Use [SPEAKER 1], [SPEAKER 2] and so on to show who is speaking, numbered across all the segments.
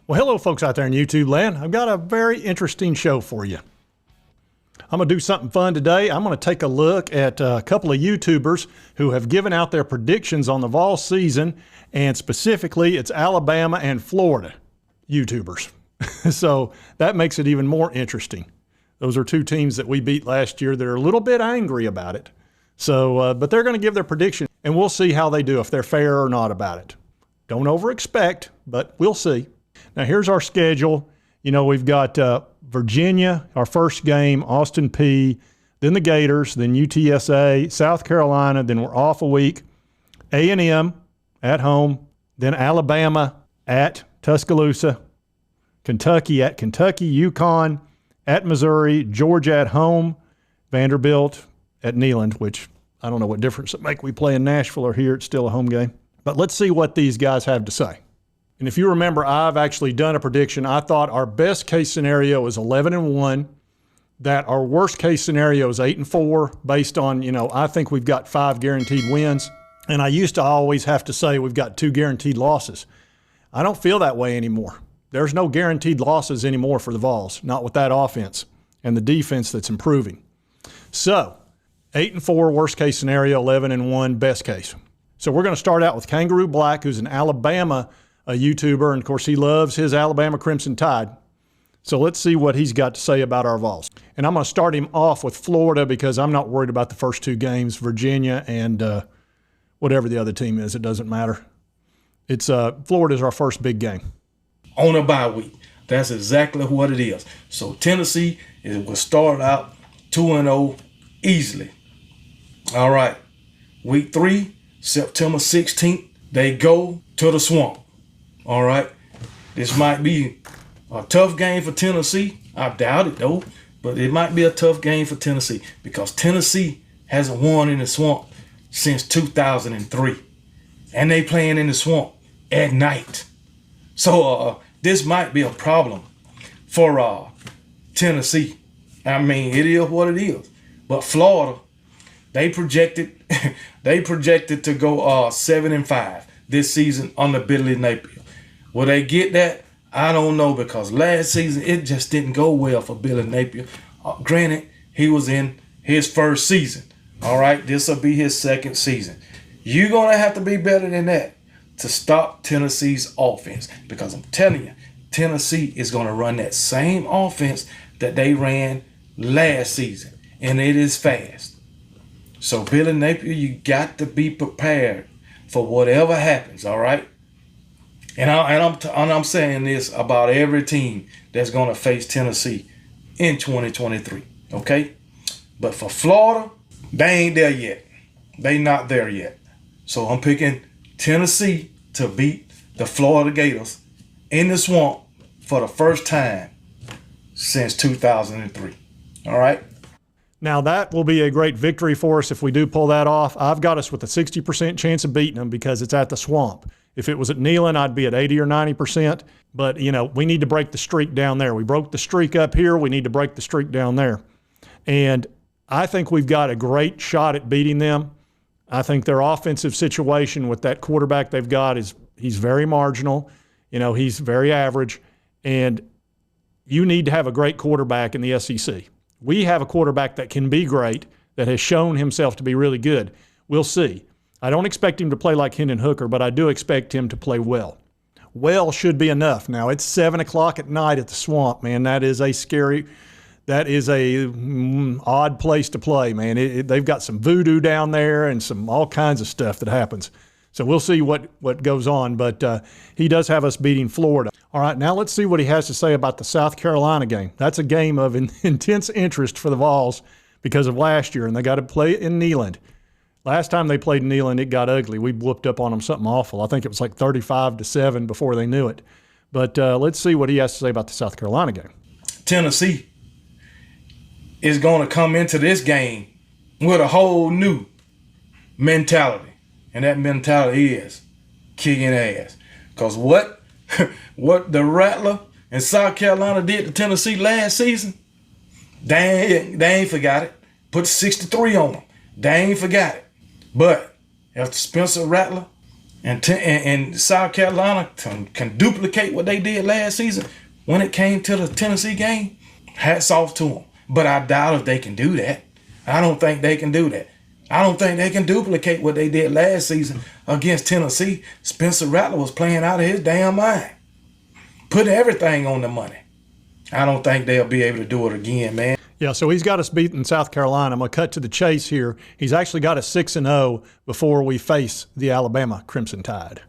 [SPEAKER 1] Well, hello, folks out there in YouTube land. I've got a very interesting show for you. I'm going to do something fun today. I'm going to take a look at a couple of YouTubers who have given out their predictions on the Vols season, and specifically it's Alabama and Florida YouTubers. So that makes it even more interesting. Those are two teams that we beat last year that are a little bit angry about it. So, but they're going to give their prediction, and we'll see how they do, if they're fair or not about it. Don't over-expect, but we'll see. Now, here's our schedule. You know, we've got Virginia, our first game, Austin Peay, then the Gators, then UTSA, South Carolina, then we're off a week, A&M at home, then Alabama at Tuscaloosa, Kentucky at Kentucky, UConn at Missouri, Georgia at home, Vanderbilt at Neyland, which I don't know what difference it make we play in Nashville or here. It's still a home game. But let's see what these guys have to say. And if you remember, I've actually done a prediction. I thought our best case scenario is 11-1, that our worst case scenario is 8-4, based on, you know, I think we've got 5 guaranteed wins. And I used to always have to say we've got 2 guaranteed losses. I don't feel that way anymore. There's no guaranteed losses anymore for the Vols, not with that offense and the defense that's improving. So 8-4 worst case scenario, 11-1 best case. So we're going to start out with Kangaroo Black, who's an Alabama YouTuber, and of course he loves his Alabama Crimson Tide. So let's see what he's got to say about our Vols. And I'm going to start him off with Florida because I'm not worried about the first 2 games, Virginia and whatever the other team is. It doesn't matter. It's Florida's our first big game.
[SPEAKER 2] On a bye week. That's exactly what it is. So Tennessee will start out 2-0 easily. All right. Week 3, September 16th, they go to the Swamp. All right. This might be a tough game for Tennessee. I doubt it, though. But it might be a tough game for Tennessee because Tennessee hasn't won in the Swamp since 2003. And they playing in the Swamp at night. So this might be a problem for Tennessee. I mean, it is what it is. But Florida, they projected to go 7-5 this season under Billy Napier. Will they get that? I don't know, because last season it just didn't go well for Billy Napier. Granted, he was in his first season. All right, this will be his second season. You're going to have to be better than that to stop Tennessee's offense, because I'm telling you, Tennessee is going to run that same offense that they ran last season, and it is fast. So Billy Napier, you got to be prepared for whatever happens, all right? And I'm saying this about every team that's going to face Tennessee in 2023, okay? But for Florida, they ain't there yet. They not there yet. So I'm picking Tennessee to beat the Florida Gators in the Swamp for the first time since 2003, all right?
[SPEAKER 1] Now, that will be a great victory for us if we do pull that off. I've got us with a 60% chance of beating them because it's at the Swamp. If it was at Neyland, I'd be at 80 or 90%. But, you know, we need to break the streak down there. We broke the streak up here. We need to break the streak down there. And I think we've got a great shot at beating them. I think their offensive situation with that quarterback they've got he's very marginal. You know, he's very average. And you need to have a great quarterback in the SEC. We have a quarterback that can be great, that has shown himself to be really good. We'll see. I don't expect him to play like Hendon Hooker, but I do expect him to play well. Well should be enough. Now, it's 7 o'clock at night at the Swamp, man. That is a scary, that is a odd place to play, man. They've got some voodoo down there and some all kinds of stuff that happens. So we'll see what goes on, but he does have us beating Florida. All right, now let's see what he has to say about the South Carolina game. That's a game of intense interest for the Vols because of last year, and they got to play in Neyland. Last time they played in Neyland, it got ugly. We whooped up on them something awful. I think it was like 35-7 before they knew it. But let's see what he has to say about the South Carolina game.
[SPEAKER 2] Tennessee is going to come into this game with a whole new mentality. And that mentality is kicking ass. Because what the Rattler and South Carolina did to Tennessee last season, they ain't forgot it. Put 63 on them. They ain't forgot it. But after Spencer Rattler and South Carolina can duplicate what they did last season when it came to the Tennessee game, hats off to them. But I doubt if they can do that. I don't think they can do that. I don't think they can duplicate what they did last season against Tennessee. Spencer Rattler was playing out of his damn mind, putting everything on the money. I don't think they'll be able to do it again, man.
[SPEAKER 1] Yeah, so he's got us beat in South Carolina. I'm going to cut to the chase here. He's actually got us 6-0 before we face the Alabama Crimson Tide.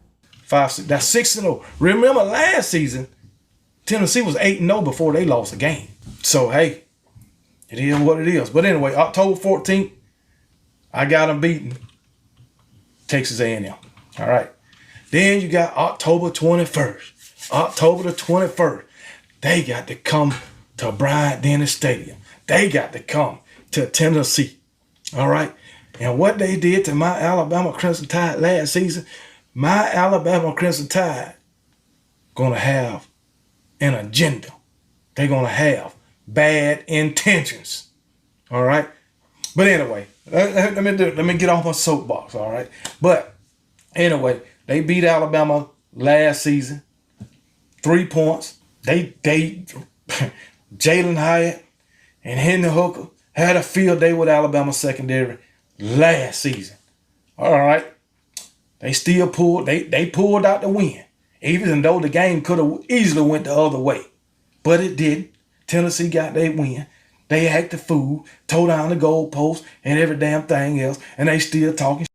[SPEAKER 2] That's 6-0. Remember last season, Tennessee was 8-0 before they lost a game. So, hey, it is what it is. But anyway, October 14th, I got them beating Texas A&M. All right. Then you got October 21st. October the 21st. They got to come to Bryant-Denny Stadium. They got to come to Tennessee. All right. And what they did to my Alabama Crimson Tide last season, my Alabama Crimson Tide going to have an agenda. They're going to have bad intentions. All right. But anyway, let me get off my soapbox. All right. But anyway, they beat Alabama last season, 3 points. They Jalen Hyatt and Henry Hooker had a field day with Alabama secondary last season. All right. They still pulled, they pulled out the win, even though the game could have easily went the other way. But it didn't. Tennessee got their win. They acted fool, tore down the goalpost and every damn thing else, and they still talking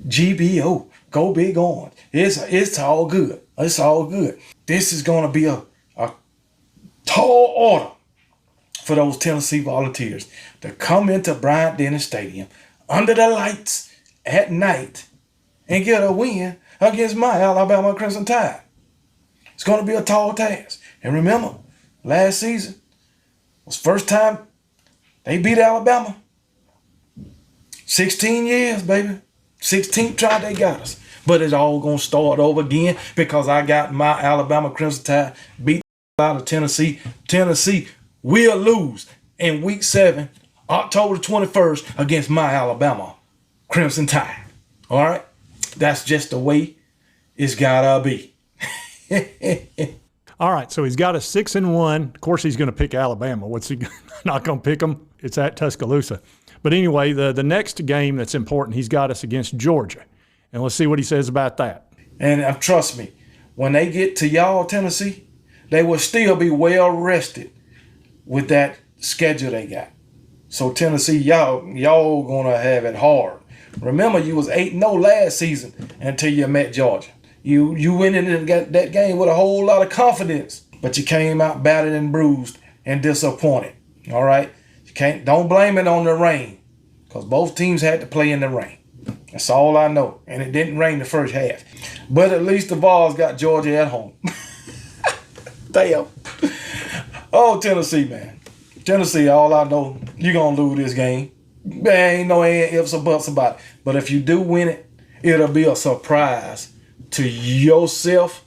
[SPEAKER 2] GBO. Go big on. It's all good. It's all good. This is going to be a tall order for those Tennessee Volunteers to come into Bryant-Denny Stadium under the lights at night and get a win against my Alabama Crimson Tide. It's going to be a tall task. And remember, last season was first time they beat Alabama. 16 years, baby. 16th try they got us. But it's all going to start over again because I got my Alabama Crimson Tide beat out of Tennessee. Tennessee will lose in week 7, October 21st against my Alabama Crimson Tide. All right? That's just the way it's got to be.
[SPEAKER 1] All right, so he's got a 6-1. Of course, he's going to pick Alabama. What's he not going to pick them? It's at Tuscaloosa. But anyway, the next game that's important, he's got us against Georgia. And let's see what he says about that.
[SPEAKER 2] And trust me, when they get to y'all, Tennessee, they will still be well rested with that schedule they got. So Tennessee, y'all gonna have it hard. Remember, you was 8-0 last season until you met Georgia. You went into that game with a whole lot of confidence, but you came out battered and bruised and disappointed. All right, don't blame it on the rain, because both teams had to play in the rain. That's all I know, and it didn't rain the first half. But at least the Vols got Georgia at home. Damn. Oh, Tennessee, man. Tennessee, all I know, you're going to lose this game. There ain't no ifs or buts about it. But if you do win it, it'll be a surprise to yourself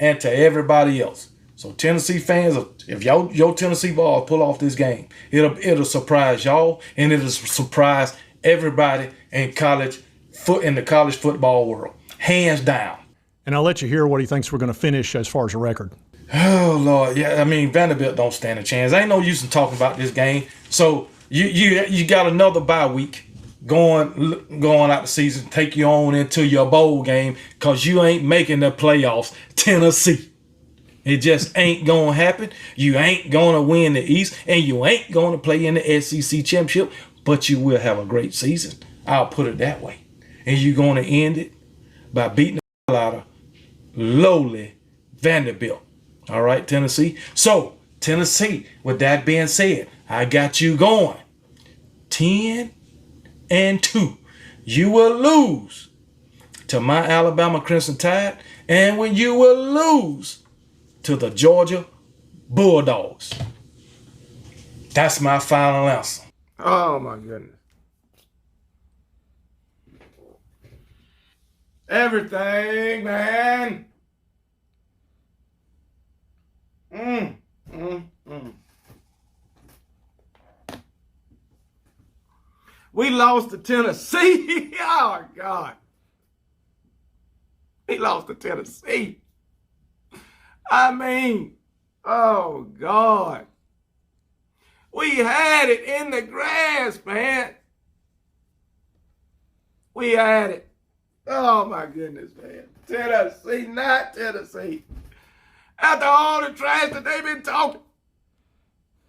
[SPEAKER 2] and to everybody else. So Tennessee fans, if your Tennessee Vols pull off this game, it'll surprise y'all, and it'll surprise everybody in the college football world. Hands down.
[SPEAKER 1] And I'll let you hear what he thinks we're going to finish as far as a record.
[SPEAKER 2] Oh, Lord. Yeah, I mean, Vanderbilt don't stand a chance. Ain't no use in talking about this game. So you got another bye week going out the season, take you on into your bowl game because you ain't making the playoffs, Tennessee. It just ain't going to happen. You ain't going to win the East, and you ain't going to play in the SEC championship, but you will have a great season. I'll put it that way. And you're going to end it by beating the hell out of lowly Vanderbilt. All right, Tennessee. So, Tennessee, with that being said, I got you going 10-2. You will lose to my Alabama Crimson Tide, and when you will lose to the Georgia Bulldogs. That's my final answer. Oh, my goodness. Everything, man. We lost to Tennessee. Oh, God. He lost to Tennessee. I mean, oh, God. We had it in the grass, man. We had it. Oh, my goodness, man. Tennessee, not Tennessee. After all the trash that they've been talking,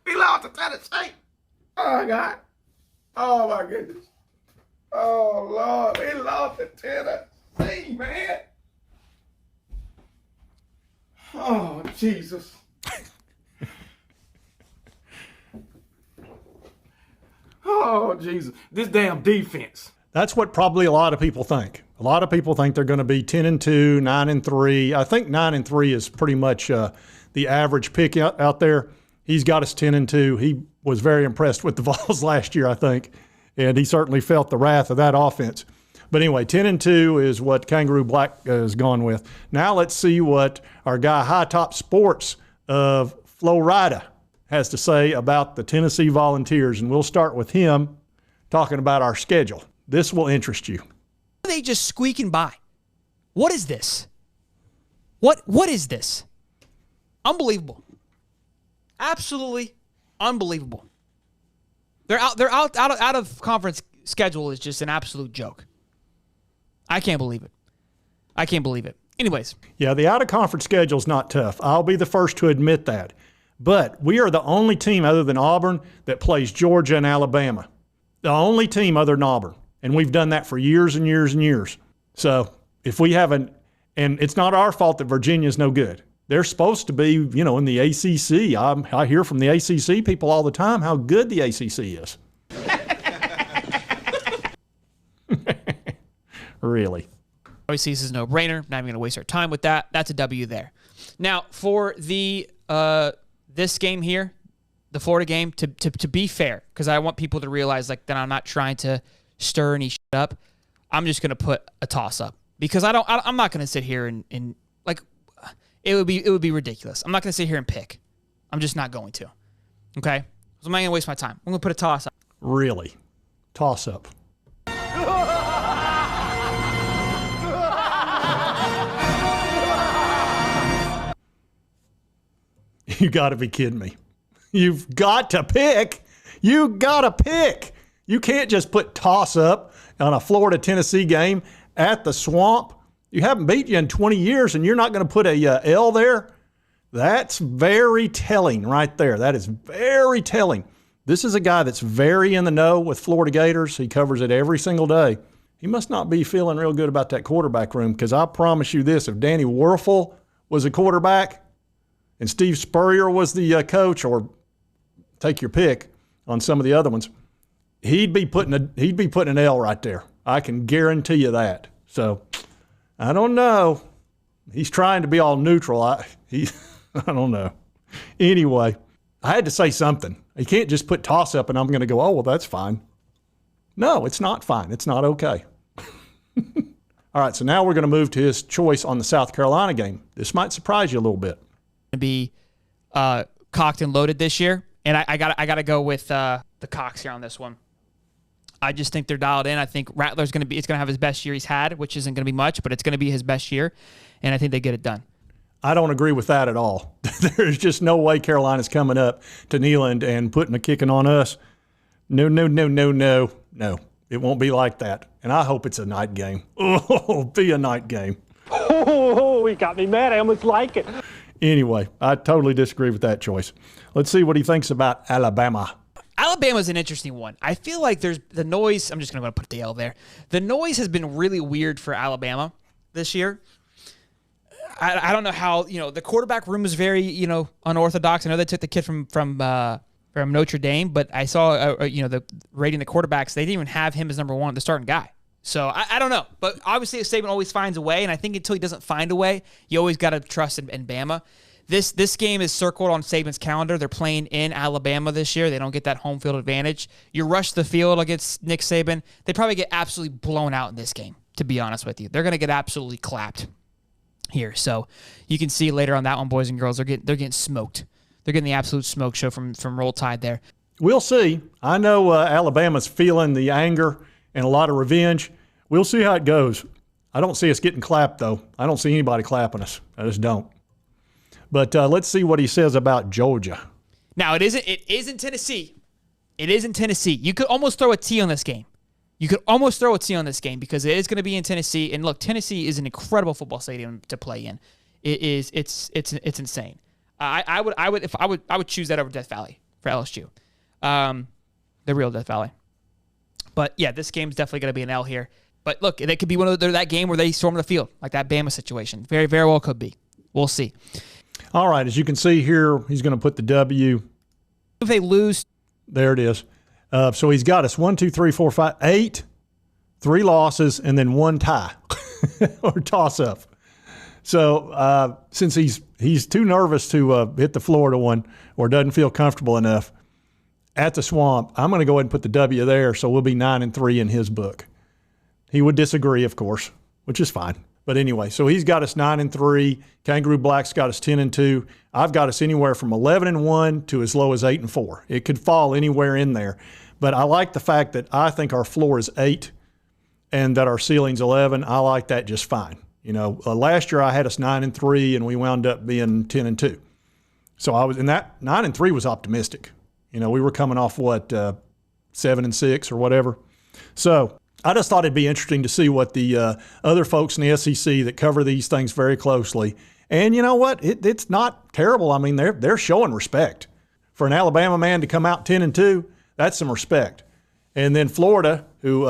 [SPEAKER 2] we lost to Tennessee. Oh, my God. Oh, my goodness. Oh, Lord. We lost to Tennessee, man. Oh, Jesus. Oh, Jesus. This damn defense.
[SPEAKER 1] That's what probably a lot of people think. A lot of people think they're going to be 10-2, 9-3. I think 9-3 is pretty much the average pick out there. He's got us 10-2. He was very impressed with the Vols last year, I think, and he certainly felt the wrath of that offense. But anyway, 10-2 is what Kangaroo Black has gone with. Now let's see what our guy High Top Sports of Florida has to say about the Tennessee Volunteers, and we'll start with him talking about our schedule. This will interest you.
[SPEAKER 3] Are they just squeaking by? What is this? What is this? Unbelievable. Absolutely unbelievable. They're out of conference schedule is just an absolute joke. I can't believe it. I can't believe it. Anyways.
[SPEAKER 1] Yeah, the out-of-conference schedule is not tough. I'll be the first to admit that. But we are the only team other than Auburn that plays Georgia and Alabama. The only team other than Auburn. And we've done that for years and years and years. So if we haven't, and it's not our fault that Virginia's no good. They're supposed to be, in the ACC. I hear from the ACC people all the time how good the ACC is. Really.
[SPEAKER 3] Obviously, this is a no-brainer. Not even going to waste our time with that. That's a W there. Now, for the this game here, the Florida game, to be fair, because I want people to realize that I'm not trying to stir any shit up. I'm just going to put a toss-up because I'm not going to sit here and it would be ridiculous. I'm not going to sit here and pick. I'm just not going to. Okay? So I'm not going to waste my time. I'm going to put a toss-up.
[SPEAKER 1] Really? Toss-up. You got to be kidding me. You've got to pick. You got to pick. You can't just put toss-up on a Florida-Tennessee game at the Swamp. You haven't beat you in 20 years, and you're not going to put a L there? That's very telling right there. That is very telling. This is a guy that's very in the know with Florida Gators. He covers it every single day. He must not be feeling real good about that quarterback room because I promise you this, if Danny Werfel was a quarterback and Steve Spurrier was the coach, or take your pick on some of the other ones, he'd be putting an L right there. I can guarantee you that. So I don't know. He's trying to be all neutral. I don't know. Anyway, I had to say something. You can't just put toss up and I'm going to go, oh, well, that's fine. No, it's not fine. It's not okay. All right, so now we're going to move to his choice on the South Carolina game. This might surprise you a little bit.
[SPEAKER 3] To be cocked and loaded this year, and I got to go with the Cox here on this one. I just think they're dialed in. I think Rattler's going to have his best year he's had, which isn't going to be much, but it's going to be his best year, and I think they get it done.
[SPEAKER 1] I don't agree with that at all. There's just no way Carolina's coming up to Neyland and putting a kicking on us. No. It won't be like that. And I hope it's a night game. Oh, be a night game.
[SPEAKER 4] Oh, he got me mad. I almost like it.
[SPEAKER 1] Anyway, I totally disagree with that choice. Let's see what he thinks about Alabama.
[SPEAKER 3] Alabama's an interesting one. I feel like there's the noise. I'm just going to put the L there. The noise has been really weird for Alabama this year. I don't know how, the quarterback room is very, unorthodox. I know they took the kid from Notre Dame, but I saw, the rating the quarterbacks, they didn't even have him as number one, the starting guy. So I don't know. But obviously, Saban always finds a way, and I think until he doesn't find a way, you always got to trust in Bama. This game is circled on Saban's calendar. They're playing in Alabama this year. They don't get that home field advantage. You rush the field against Nick Saban, they probably get absolutely blown out in this game, to be honest with you. They're going to get absolutely clapped here. So you can see later on that one, boys and girls, they're getting smoked. They're getting the absolute smoke show from Roll Tide there.
[SPEAKER 1] We'll see. I know Alabama's feeling the anger and a lot of revenge. We'll see how it goes. I don't see us getting clapped, though. I don't see anybody clapping us. I just don't. But let's see what he says about Georgia.
[SPEAKER 3] Now, it isn't Tennessee. It isn't Tennessee. You could almost throw a T on this game. You could almost throw a T on this game because it is going to be in Tennessee. And look, Tennessee is an incredible football stadium to play in. It's insane. I would choose that over Death Valley for LSU, the real Death Valley. But yeah, this game's definitely going to be an L here. But look, it could be that game where they storm the field, like that Bama situation. Very, very well could be. We'll see.
[SPEAKER 1] All right, as you can see here, he's going to put the W.
[SPEAKER 3] If they lose,
[SPEAKER 1] there it is. So he's got us 1, 2, 3, 4, 5, 8, 3 losses, and then 1 tie or toss up. So since he's too nervous to hit the Florida one or doesn't feel comfortable enough at the Swamp, I'm going to go ahead and put the W there. So we'll be 9-3 in his book. He would disagree, of course, which is fine. But anyway, so he's got us 9-3. Kangaroo Black's got us 10-2. I've got us anywhere from 11-1 to as low as 8-4. It could fall anywhere in there. But I like the fact that I think our floor is 8 and that our ceiling's 11. I like that just fine. You know, last year I had us 9-3 and we wound up being 10-2. So I was in that 9-3 was optimistic. You know, we were coming off 7-6 or whatever. So I just thought it'd be interesting to see what the other folks in the SEC that cover these things very closely. And you know what? It's not terrible. I mean, they're showing respect. For an Alabama man to come out 10-2, that's some respect. And then Florida, who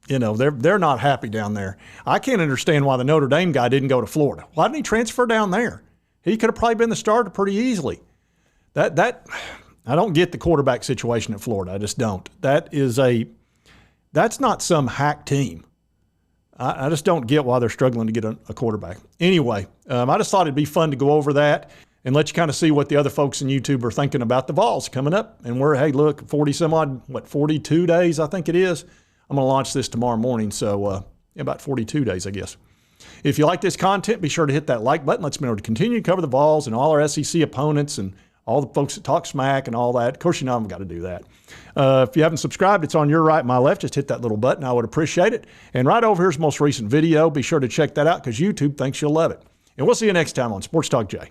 [SPEAKER 1] they're not happy down there. I can't understand why the Notre Dame guy didn't go to Florida. Why didn't he transfer down there? He could have probably been the starter pretty easily. That I don't get the quarterback situation at Florida. I just don't. That's not some hack team. I just don't get why they're struggling to get a quarterback. Anyway, I just thought it'd be fun to go over that and let you kind of see what the other folks in YouTube are thinking about the Vols coming up. And hey, look, 42 days, I think it is. I'm going to launch this tomorrow morning, so about 42 days, I guess. If you like this content, be sure to hit that like button. Let's be able to continue to cover the Vols and all our SEC opponents and all the folks that talk smack and all that. Of course, you know I've got to do that. If you haven't subscribed, it's on your right, my left. Just hit that little button. I would appreciate it. And right over here's the most recent video. Be sure to check that out because YouTube thinks you'll love it. And we'll see you next time on Sports Talk Jay.